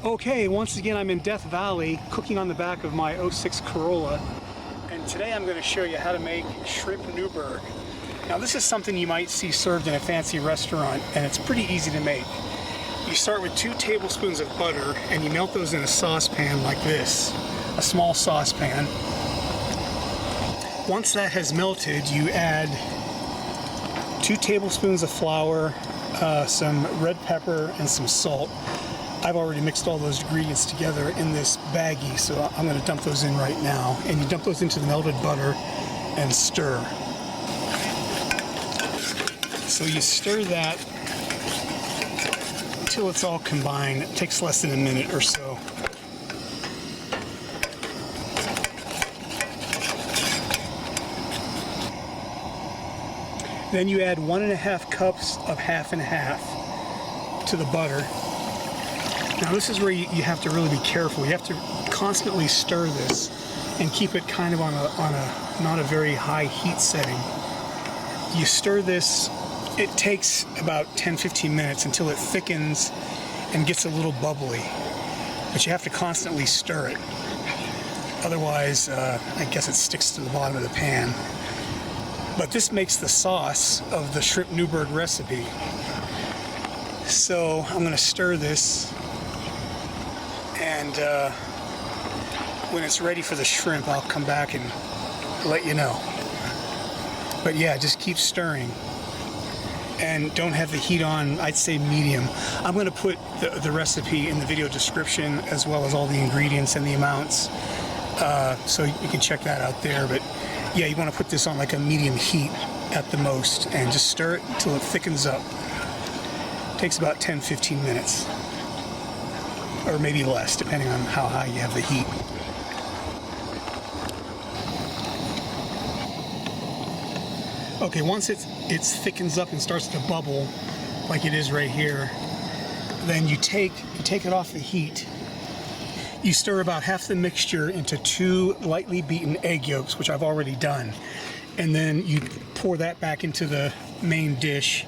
Okay, once again I'm in Death Valley cooking on the back of my '06 Corolla, and today I'm going to show you how to make shrimp Newburg. Now this is something you might see served in a fancy restaurant, and it's pretty easy to make. You start with 2 tablespoons of butter and you melt those in a saucepan like this, a small saucepan. Once that has melted, you add 2 tablespoons of flour, some red pepper, and some salt. I've already mixed all those ingredients together in this baggie, so I'm going to dump those in right now. And you dump those into the melted butter and stir. So you stir that until it's all combined. It takes less than a minute or so. Then you add 1½ cups of half and half to the butter. Now this is where you have to really be careful. You have to constantly stir this and keep it kind of on a not a very high heat setting. You stir this, it takes about 10-15 minutes until it thickens and gets a little bubbly. But you have to constantly stir it. Otherwise, I guess it sticks to the bottom of the pan. But this makes the sauce of the shrimp Newburg recipe. So I'm going to stir this. And when it's ready for the shrimp, I'll come back and let you know. But yeah, just keep stirring. And don't have the heat on, I'd say medium. I'm going to put the recipe in the video description, as well as all the ingredients and the amounts. So you can check that out there. But yeah, you want to put this on like a medium heat at the most. And just stir it until it thickens up. It takes about 10-15 minutes. Or maybe less, depending on how high you have the heat. Okay, once it thickens up and starts to bubble, like it is right here, then you take it off the heat. You stir about half the mixture into 2 lightly beaten egg yolks, which I've already done. And then you pour that back into the main dish,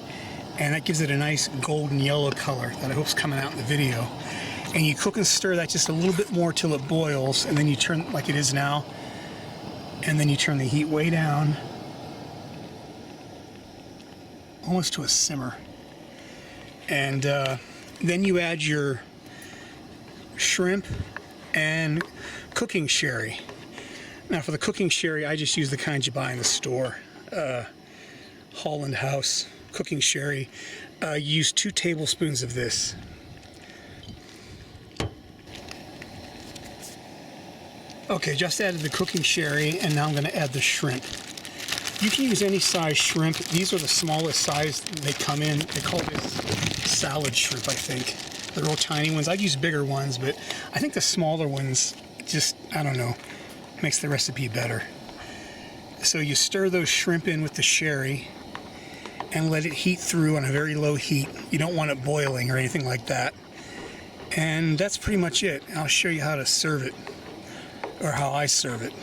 and that gives it a nice golden yellow color that I hope's coming out in the video. And you cook and stir that just a little bit more till it boils, and then you turn, like it is now, and then you turn the heat way down, almost to a simmer. And then you add your shrimp and cooking sherry. Now for the cooking sherry, I just use the kind you buy in the store. Holland House cooking sherry. Use 2 tablespoons of this. Okay, just added the cooking sherry, and now I'm going to add the shrimp. You can use any size shrimp. These are the smallest size they come in. They call this salad shrimp, I think. The real tiny ones. I'd use bigger ones, but I think the smaller ones just, I don't know, makes the recipe better. So you stir those shrimp in with the sherry and let it heat through on a very low heat. You don't want it boiling or anything like that. And that's pretty much it. I'll show you how to serve it, or how I serve it.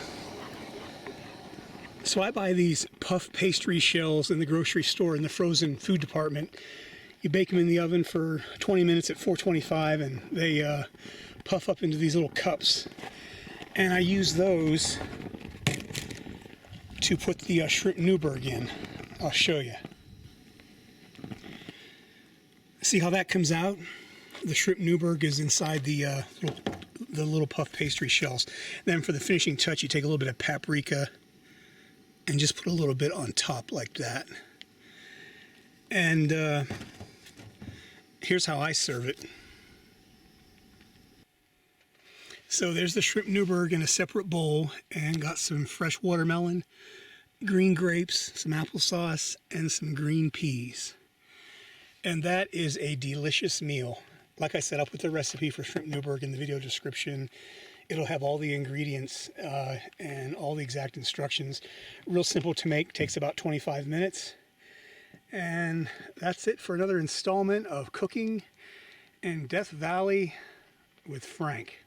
So I buy these puff pastry shells in the grocery store in the frozen food department. You bake them in the oven for 20 minutes at 425, and they puff up into these little cups. And I use those to put the shrimp Newburg in. I'll show you. See how that comes out? The shrimp Newburg is inside the little puff pastry shells. Then for the finishing touch, you take a little bit of paprika and just put a little bit on top like that. And here's how I serve it. So there's the shrimp Newburg in a separate bowl, and got some fresh watermelon, green grapes, some applesauce, and some green peas. And that is a delicious meal. Like I said, I'll put the recipe for shrimp Newburg in the video description. It'll have all the ingredients and all the exact instructions. Real simple to make, takes about 25 minutes. And that's it for another installment of cooking in Death Valley with Frank.